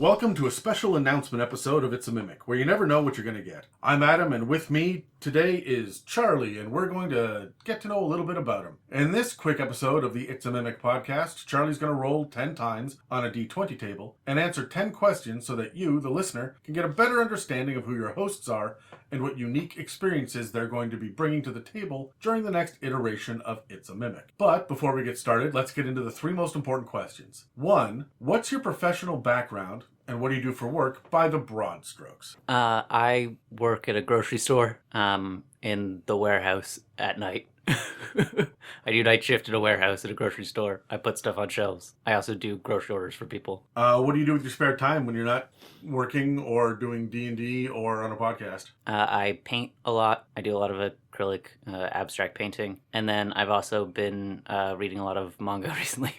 Welcome to a special announcement episode of It's a Mimic, where you never know what you're going to get. I'm Adam, and with me today is Charlie, and we're going to get to know a little bit about him. In this quick episode of the It's a Mimic podcast, Charlie's going to roll 10 times on a D20 table and answer 10 questions so that you, the listener, can get a better understanding of who your hosts are and what unique experiences they're going to be bringing to the table during the next iteration of It's a Mimic. But before we get started, let's get into the three most important questions. 1. What's your professional background? And what do you do for work by the broad strokes? I work at a grocery store in the warehouse at night. I do night shift at a warehouse at a grocery store. I put stuff on shelves. I also do grocery orders for people. What do you do with your spare time when you're not working or doing D&D or on a podcast? I paint a lot. I do a lot of acrylic abstract painting. And then I've also been reading a lot of manga recently.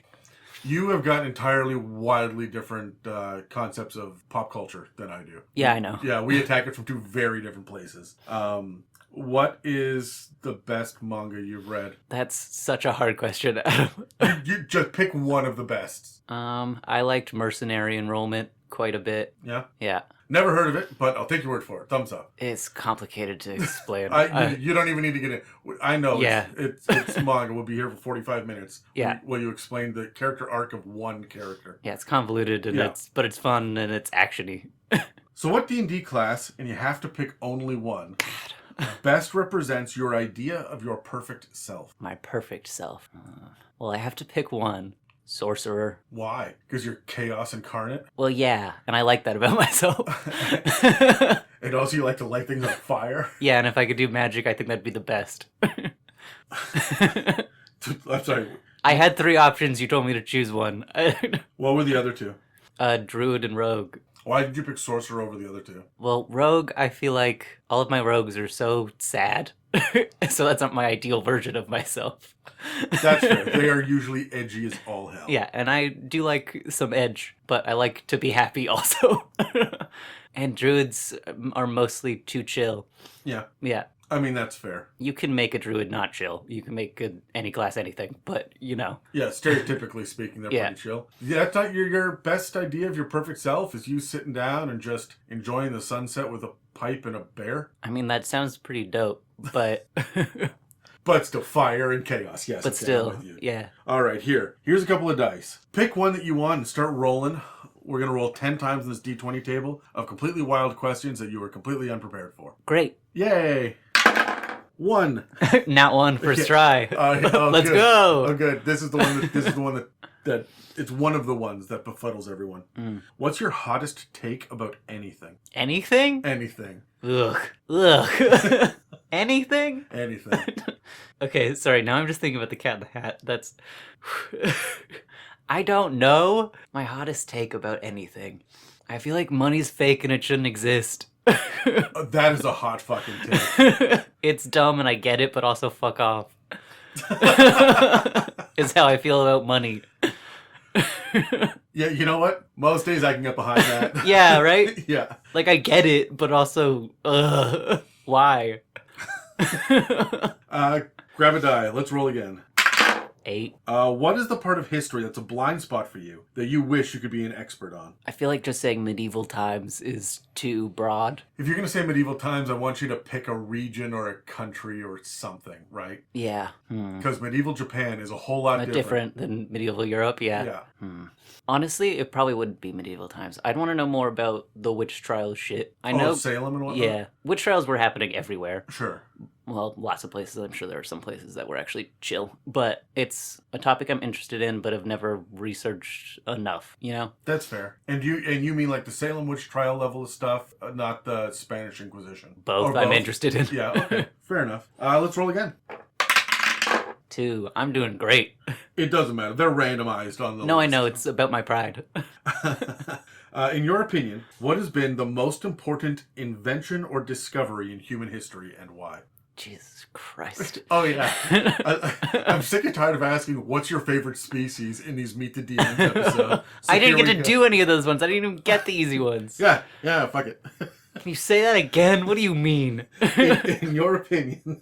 You have got entirely wildly different concepts of pop culture than I do. Yeah, I know. Yeah, we attack it from two very different places. What is the best manga you've read? That's such a hard question. You just pick one of the best. I liked Mercenary Enrollment quite a bit. Yeah? Yeah. Never heard of it, but I'll take your word for it. Thumbs up. It's complicated to explain. You don't even need to get in. I know. Yeah. It's manga. We'll be here for 45 minutes. Yeah. While you explain the character arc of one character. Yeah, it's convoluted, and but it's fun, and it's actiony. So what D&D class, and you have to pick only one, best represents your idea of your perfect self? My perfect self. Well, I have to pick one. Sorcerer. Why? Because you're chaos incarnate? Well, yeah, and I like that about myself. And also you like to light things on fire? Yeah, and if I could do magic, I think that'd be the best. I'm sorry. I had 3 options. You told me to choose one. What were the other two? Druid and Rogue. Why did you pick Sorcerer over the other two? Well, Rogue, I feel like all of my rogues are so sad. So that's not my ideal version of myself. That's fair. They are usually edgy as all hell. Yeah, and I do like some edge, but I like to be happy also. And druids are mostly too chill. Yeah. Yeah. I mean, that's fair. You can make a druid not chill. You can make any class anything, but you know. Yeah, stereotypically speaking, they're pretty chill. Yeah, that's not your best idea of your perfect self is you sitting down and just enjoying the sunset with a pipe and a bear? I mean, that sounds pretty dope, but... But still, fire and chaos, yes. But still, yeah. All right, here's a couple of dice. Pick one that you want and start rolling. We're going to roll 10 times in this D20 table of completely wild questions that you were completely unprepared for. Great. Yay. 1. Not one, first try. Let's go. Oh, good. This is the one that it's one of the ones that befuddles everyone. What's your hottest take about anything? Anything? Anything. Ugh. Anything? Anything. Okay, sorry. Now I'm just thinking about the Cat in the Hat. That's... I don't know. My hottest take about anything. I feel like money's fake and it shouldn't exist. That is a hot fucking take. It's dumb and I get it, but also fuck off. Is how I feel about money. Yeah, you know what? Most days I can get behind that. Yeah, right? Yeah. Like, I get it, but also, why? Grab a die. Let's roll again. 8. What is the part of history that's a blind spot for you that you wish you could be an expert on? I feel like just saying medieval times is too broad. If you're going to say medieval times, I want you to pick a region or a country or something, right? Yeah. Because medieval Japan is a whole lot different than medieval Europe, yeah. Honestly, it probably wouldn't be medieval times. I'd want to know more about the witch trials shit. I know Salem and whatnot? Yeah. Witch trials were happening everywhere. Sure. Well, lots of places. I'm sure there are some places that were actually chill. But it's a topic I'm interested in, but have never researched enough, you know? That's fair. And you mean like the Salem witch trial level of stuff, not the Spanish Inquisition? Both I'm interested in. Yeah, okay. Fair enough. Let's roll again. 2. I'm doing great. It doesn't matter. They're randomized on the No, list. I know. It's about my pride. In your opinion, what has been the most important invention or discovery in human history and why? Jesus Christ. Oh, yeah. I'm sick and tired of asking, what's your favorite species in these Meet the Demons episodes? I didn't get to do any of those ones. I didn't even get the easy ones. Yeah, fuck it. Can you say that again? What do you mean? In your opinion,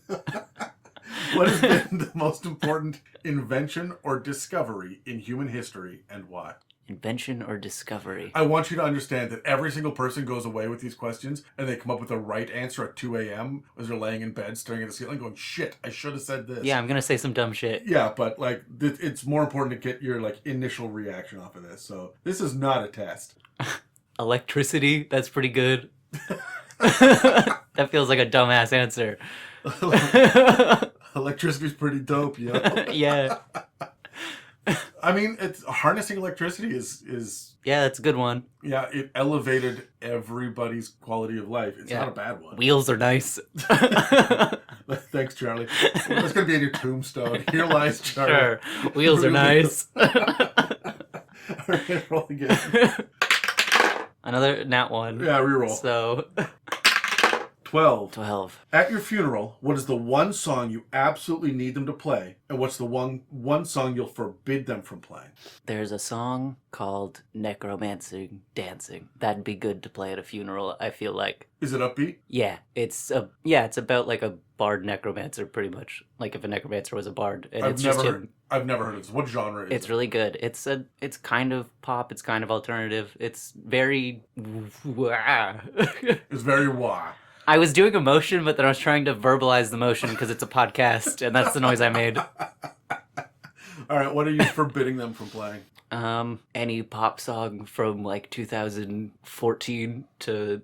what has been the most important invention or discovery in human history and why? Invention or discovery? I want you to understand that every single person goes away with these questions and they come up with the right answer at 2 a.m. as they're laying in bed staring at the ceiling going, shit, I should have said this. Yeah, I'm gonna say some dumb shit. Yeah, but like it's more important to get your like initial reaction off of this. So this is not a test. Electricity? That's pretty good. That feels like a dumbass answer. Electricity's pretty dope, yo. Yeah. I mean, it's harnessing electricity is Yeah, that's a good one. yeah, it elevated everybody's quality of life. It's not a bad one. Wheels are nice. Thanks, Charlie. That's gonna be in your tombstone. Here lies Charlie. Sure. Wheels are nice. Alright, roll again. Another nat one. Yeah, reroll. So 12. At your funeral, what is the one song you absolutely need them to play, and what's the one song you'll forbid them from playing? There's a song called Necromancing Dancing. That'd be good to play at a funeral, I feel like. Is it upbeat? Yeah, it's about like a bard necromancer, pretty much. Like if a necromancer was a bard, and I've never heard of this. What genre is it? It's really good. It's kind of pop. It's kind of alternative. It's very. It's very wah. I was doing a motion, but then I was trying to verbalize the motion because it's a podcast, and that's the noise I made. All right, what are you forbidding them from playing? Any pop song from like 2014 to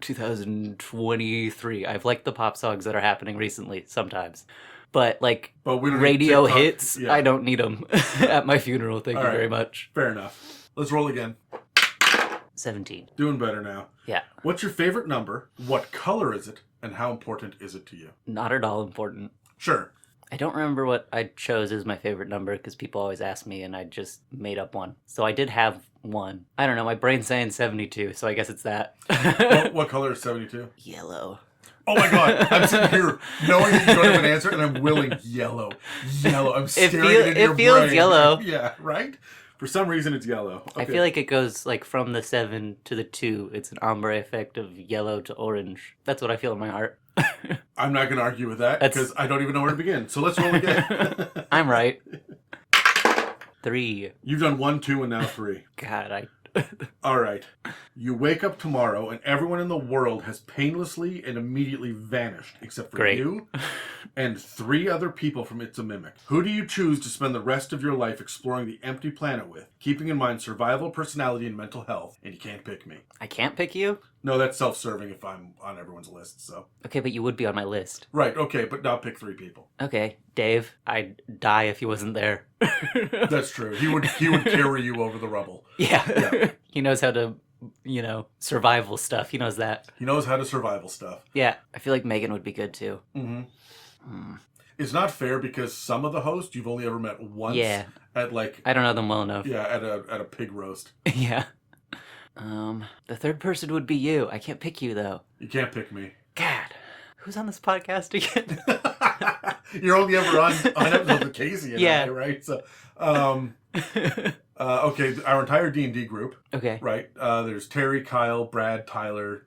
2023. I've liked the pop songs that are happening recently sometimes. But like we don't radio need TikTok. hits, Yeah. I don't need them at my funeral. Thank you right. very much. Fair enough. Let's roll again. 17. Doing better now. Yeah. What's your favorite number? What color is it? And how important is it to you? Not at all important. Sure. I don't remember what I chose as my favorite number because people always ask me and I just made up one. So I did have one. I don't know. My brain's saying 72, so I guess it's that. What color is 72? Yellow. Oh my god, I'm sitting here knowing that you don't have an answer and I'm willing yellow. Yellow. I'm staring at your It feels brain. yellow. Yeah, right? For some reason it's yellow. Okay. I feel like it goes like from the 7 to the 2. It's an ombre effect of yellow to orange. That's what I feel in my heart. I'm not going to argue with that because I don't even know where to begin. So let's roll again. I'm right. 3. You've done 1, 2, and now 3. God, All right. You wake up tomorrow and everyone in the world has painlessly and immediately vanished except for Great. you and 3 other people from It's a Mimic. Who do you choose to spend the rest of your life exploring the empty planet with, keeping in mind survival, personality, and mental health? And you can't pick me. I can't pick you? No, that's self-serving if I'm on everyone's list, so. Okay, but you would be on my list. Right, okay, but now pick 3 people. Okay, Dave. I'd die if he wasn't there. That's true. He would carry you over the rubble. Yeah. He knows how to, survival stuff. He knows that. He knows how to survival stuff. Yeah, I feel like Megan would be good too. Mm-hmm. It's not fair because some of the hosts you've only ever met once. Yeah. At like. I don't know them well enough. Yeah, at a pig roast. Yeah. The third person would be you. I can't pick you though. You can't pick me. God, who's on this podcast again? You're only ever on episodes with Casey and I, right? So, okay, our entire D&D group. Okay. Right. There's Terry, Kyle, Brad, Tyler,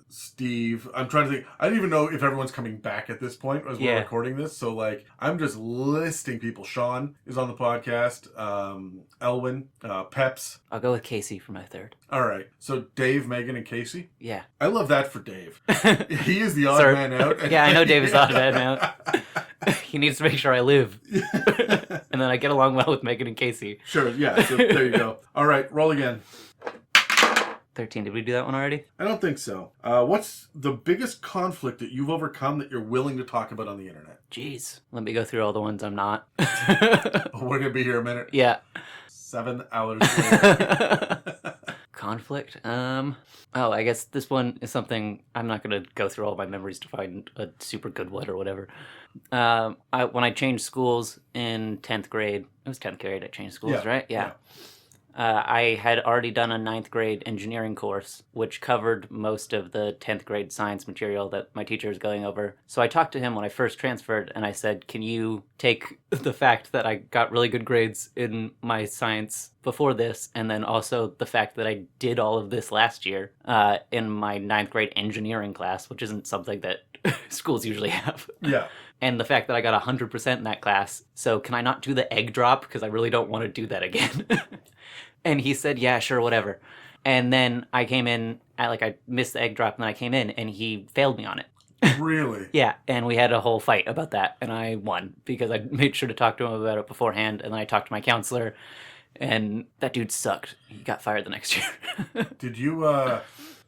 Steve. I'm trying to think. I don't even know if everyone's coming back at this point as we're recording this. So like, I'm just listing people. Sean is on the podcast. Elwin, Peps. I'll go with Casey for my third. All right. So Dave, Megan, and Casey. Yeah. I love that for Dave. He is the odd man out. Yeah, I know Dave is the odd man out. He needs to make sure I live. And then I get along well with Megan and Casey. Sure, yeah. So there you go. All right, roll again. 13. Did we do that one already? I don't think so. What's the biggest conflict that you've overcome that you're willing to talk about on the internet? Jeez. Let me go through all the ones I'm not. We're going to be here a minute. Yeah. 7 hours later. Conflict? Oh, I guess this one is something... I'm not going to go through all my memories to find a super good one or whatever. When I changed schools in 10th grade... It was 10th grade I changed schools, right? Yeah. I had already done a 9th grade engineering course, which covered most of the 10th grade science material that my teacher was going over. So I talked to him when I first transferred, and I said, can you take the fact that I got really good grades in my science before this, and then also the fact that I did all of this last year in my 9th grade engineering class, which isn't something that schools usually have. Yeah. and the fact that I got 100% in that class. So can I not do the egg drop? Because I really don't want to do that again. And he said, yeah, sure, whatever. And then I came in, I missed the egg drop, and then I came in, and he failed me on it. Really? Yeah, and we had a whole fight about that, and I won because I made sure to talk to him about it beforehand, and then I talked to my counselor, and that dude sucked. He got fired the next year. Did you,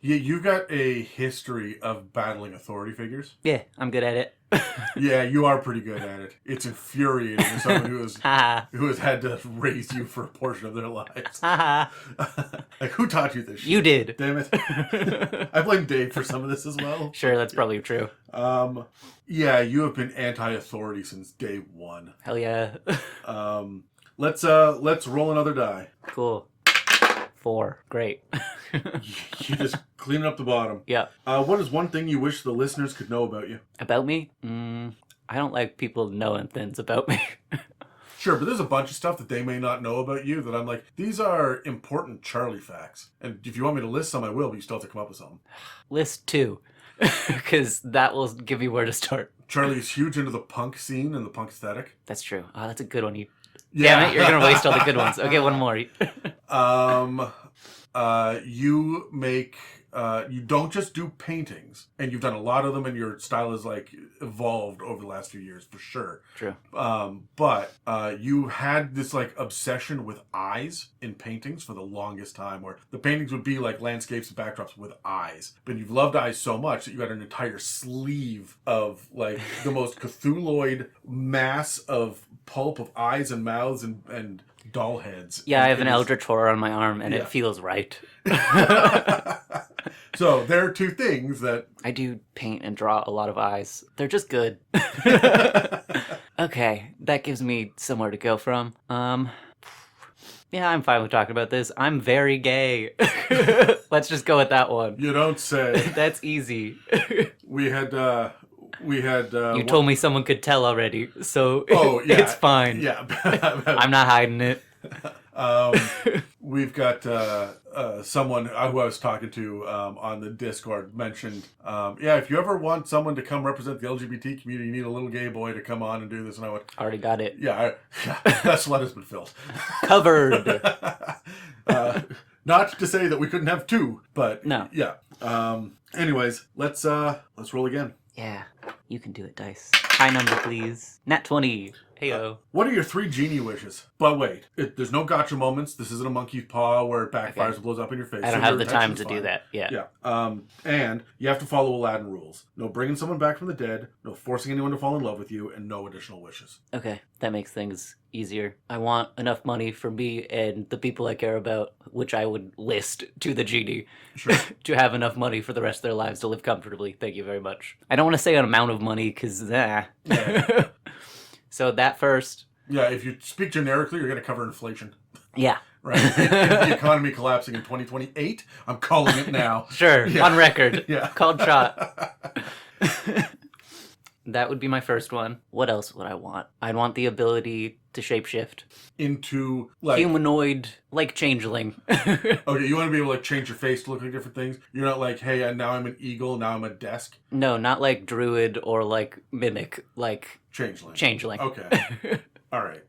you got a history of battling authority figures? Yeah, I'm good at it. Yeah, you are pretty good at it. It's infuriating as someone who has had to raise you for a portion of their lives. Like, who taught you this shit? You did. Damn it. I blame Dave for some of this as well. Sure, that's probably true. Yeah, you have been anti-authority since day one. Hell yeah. Let's roll another die. Cool. 4. Great. You just clean up the bottom. Yeah. What is one thing you wish the listeners could know about you? About me? I don't like people knowing things about me. Sure, but there's a bunch of stuff that they may not know about you that I'm like, these are important Charlie facts. And if you want me to list some, I will, but you still have to come up with something. List 2. Because that will give me where to start. Charlie's huge into the punk scene and the punk aesthetic. That's true. Oh, that's a good one. Yeah. Damn it, you're going to waste all the good ones. Okay, one more. You make, you don't just do paintings, and you've done a lot of them, and your style has like evolved over the last few years for sure. True. But you had this like obsession with eyes in paintings for the longest time, where the paintings would be like landscapes and backdrops with eyes. But you've loved eyes so much that you got an entire sleeve of like the most Cthulhuoid mass of pulp of eyes and mouths and doll heads. Yeah, I have an eldritch horror on my arm, and it feels right. So there are two things that... I do paint and draw a lot of eyes. They're just good. Okay, that gives me somewhere to go from. Yeah, I'm fine with talking about this. I'm very gay. Let's just go with that one. You don't say. That's easy. We had you told me someone could tell already, so it's fine. Yeah. I'm not hiding it. We've got someone who I was talking to on the Discord mentioned, if you ever want someone to come represent the LGBT community, you need a little gay boy to come on and do this. And I went, already got it. Yeah, that slot has been filled. Covered. Not to say that we couldn't have two, but no. Yeah. Anyways, let's roll again. Yeah, you can do it, dice. High number, please. Nat 20. Heyo. What are your 3 genie wishes? But wait, there's no gotcha moments. This isn't a monkey's paw where it backfires and blows up in your face. I don't have the time to do that. Yeah. Yeah. And you have to follow Aladdin rules. No bringing someone back from the dead, no forcing anyone to fall in love with you, and no additional wishes. Okay, that makes things easier. I want enough money for me and the people I care about, which I would list to the genie, sure. to have enough money for the rest of their lives to live comfortably. Thank you very much. I don't want to say an amount of money, because Yeah. So that first. Yeah, if you speak generically, you're going to cover inflation. Yeah. Right. The economy collapsing in 2028, I'm calling it now. Sure, yeah. On record. Yeah. Called shot. That would be my first one. What else would I want? I'd want the ability to shapeshift. Into, like... humanoid, like changeling. Okay, you want to be able to change your face to look like different things? You're not like, hey, now I'm an eagle, now I'm a desk? No, not like druid or like mimic, like... Changeling. Okay. All right.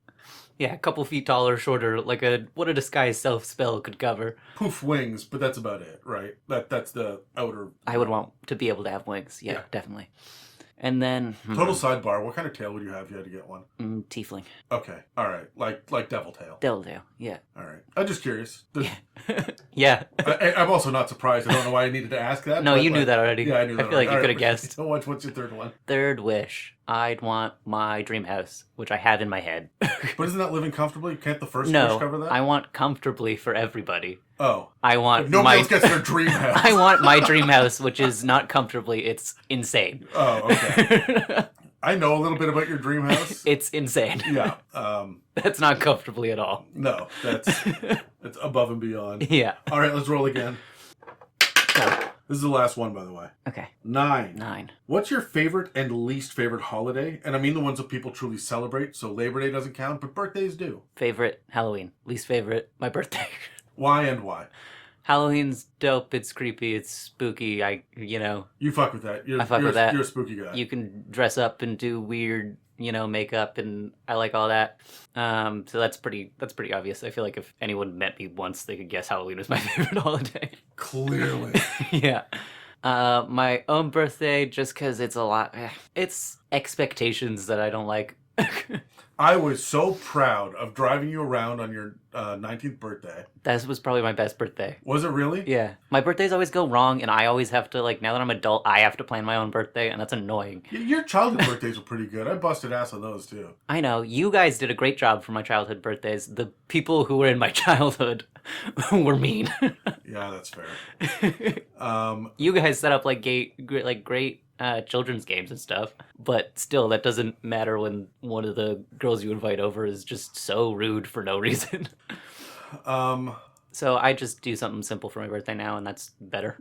Yeah, a couple feet taller, shorter, like what a disguise self spell could cover. Poof wings, but that's about it, right? That's the outer... I would want to be able to have wings. Yeah. Definitely. And then... Total sidebar, what kind of tail would you have if you had to get one? Tiefling. Okay, all right. Like devil tail. Devil tail, yeah. All right. I'm just curious. Yeah. I'm also not surprised. I don't know why I needed to ask that. No, you knew that already. Yeah, I knew that I feel like you could have guessed. So what's your third one? Third wish. I'd want my dream house, which I have in my head. But isn't that living comfortably? Can't the first wish cover that? I want comfortably for everybody. Oh. I want if nobody else gets their dream house. I want my dream house, which is not comfortably. It's insane. Oh, okay. I know a little bit about your dream house. It's insane. Yeah. That's not comfortably at all. No, that's above and beyond. Yeah. All right, let's roll again. Go. This is the last one, by the way. Okay. 9. What's your favorite and least favorite holiday? And I mean the ones that people truly celebrate, so Labor Day doesn't count, but birthdays do. Favorite, Halloween. Least favorite, my birthday. Why and why? Halloween's dope. It's creepy. It's spooky. You fuck with that. I fuck with that. You're a spooky guy. You can dress up and do weird, makeup, and I like all that. So that's pretty obvious. I feel like if anyone met me once, they could guess Halloween was my favorite holiday. Clearly. Yeah. My own birthday, just because it's a lot. It's expectations that I don't like. I was so proud of driving you around on your 19th birthday. That was probably my best birthday. Was it really? Yeah. My birthdays always go wrong, and I always have to, now that I'm adult, I have to plan my own birthday, and that's annoying. Your childhood birthdays were pretty good. I busted ass on those, too. I know. You guys did a great job for my childhood birthdays. The people who were in my childhood were mean. Yeah, that's fair. You guys set up, great children's games and stuff, but still, that doesn't matter when one of the girls you invite over is just so rude for no reason. So I just do something simple for my birthday now, and that's better.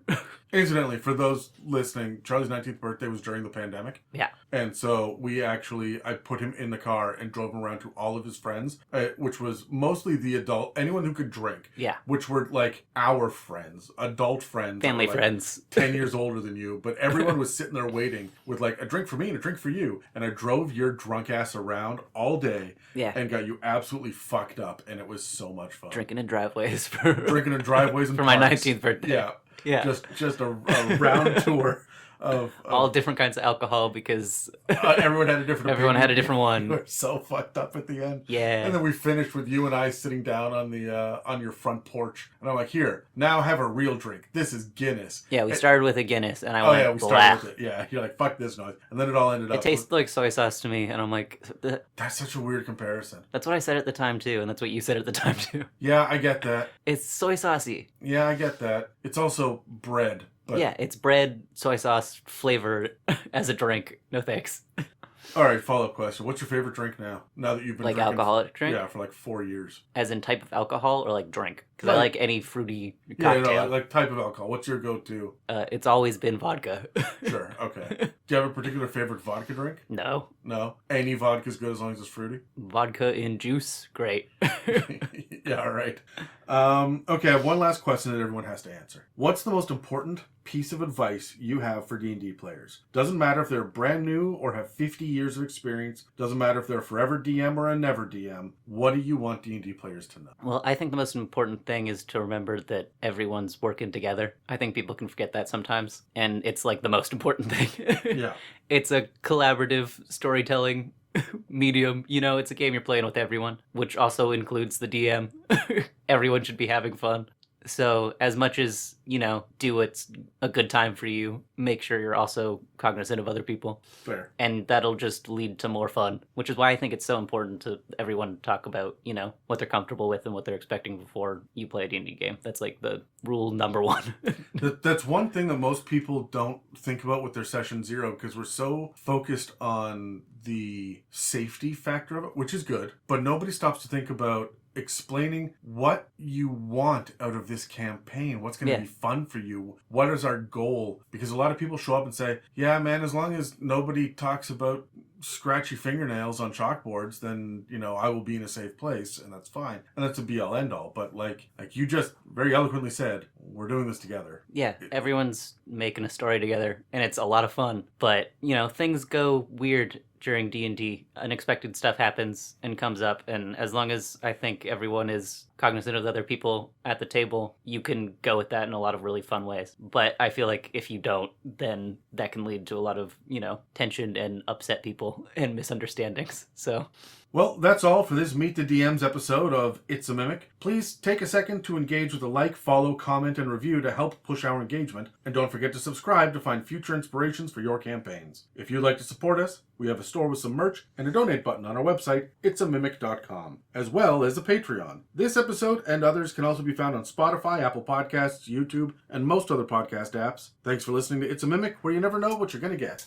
Incidentally, for those listening, Charlie's 19th birthday was during the pandemic. Yeah. And so I put him in the car and drove him around to all of his friends, which was mostly the adult, anyone who could drink. Yeah. Which were our friends, adult friends. Family friends. 10 years older than you. But everyone was sitting there waiting with a drink for me and a drink for you. And I drove your drunk ass around all day. Yeah. And got you absolutely fucked up. And it was so much fun. Drinking in driveways and for my 19th birthday. Yeah. Yeah. Just a round tour of all different kinds of alcohol because everyone had a different everyone had a different one. We were so fucked up at the end. Yeah. And then we finished with you and I sitting down on the on your front porch, and I'm like, "Here, now have a real drink. This is Guinness." Yeah, we started with a Guinness, and I went, we started with it. Yeah, you're like, "Fuck this noise," and then it all ended up. It tastes like soy sauce to me, and I'm like, that's such a weird comparison. That's what I said at the time too, and that's what you said at the time too. Yeah, I get that. It's soy saucy. Yeah, I get that. It's also bread. But... Yeah, it's bread, soy sauce, flavored as a drink. No thanks. All right, follow-up question. What's your favorite drink now? Now that you've been drinking alcoholic drink? Yeah, for 4 years. As in type of alcohol or drink? Because I like any fruity cocktail. Yeah, type of alcohol. What's your go-to? It's always been vodka. Sure, okay. Do you have a particular favorite vodka drink? No. No? Any vodka's good as long as it's fruity? Vodka in juice? Great. Yeah, all right. Okay, I have one last question that everyone has to answer. What's the most important piece of advice you have for D&D players? Doesn't matter if they're brand new or have 50 years of experience. Doesn't matter if they're a forever DM or a never DM. What do you want D&D players to know? Well, I think the most important thing is to remember that everyone's working together. I think people can forget that sometimes, and it's the most important thing. Yeah. It's a collaborative storytelling medium. It's a game you're playing with everyone, which also includes the DM. Everyone should be having fun. So as much as, do what's a good time for you, make sure you're also cognizant of other people. Fair. And that'll just lead to more fun, which is why I think it's so important to everyone talk about, what they're comfortable with and what they're expecting before you play a D&D game. That's the rule number one. That's one thing that most people don't think about with their session zero, because we're so focused on the safety factor of it, which is good, but nobody stops to think about explaining what you want out of this campaign. What's going to be fun for you? What is our goal? Because a lot of people show up and say, yeah, man, as long as nobody talks about scratchy fingernails on chalkboards, then, I will be in a safe place, and that's fine. And that's a be-all, end-all. But like you just very eloquently said, we're doing this together. Yeah, everyone's making a story together, and it's a lot of fun. But, things go weird during D&D. Unexpected stuff happens and comes up, and as long as I think everyone is cognizant of the other people at the table, you can go with that in a lot of really fun ways. But I feel like if you don't, then that can lead to a lot of, tension and upset people and misunderstandings. So... Well, that's all for this Meet the DMs episode of It's a Mimic. Please take a second to engage with a like, follow, comment, and review to help push our engagement. And don't forget to subscribe to find future inspirations for your campaigns. If you'd like to support us, we have a store with some merch and a donate button on our website, itsamimic.com, as well as a Patreon. This episode and others can also be found on Spotify, Apple Podcasts, YouTube, and most other podcast apps. Thanks for listening to It's a Mimic, where you never know what you're going to get.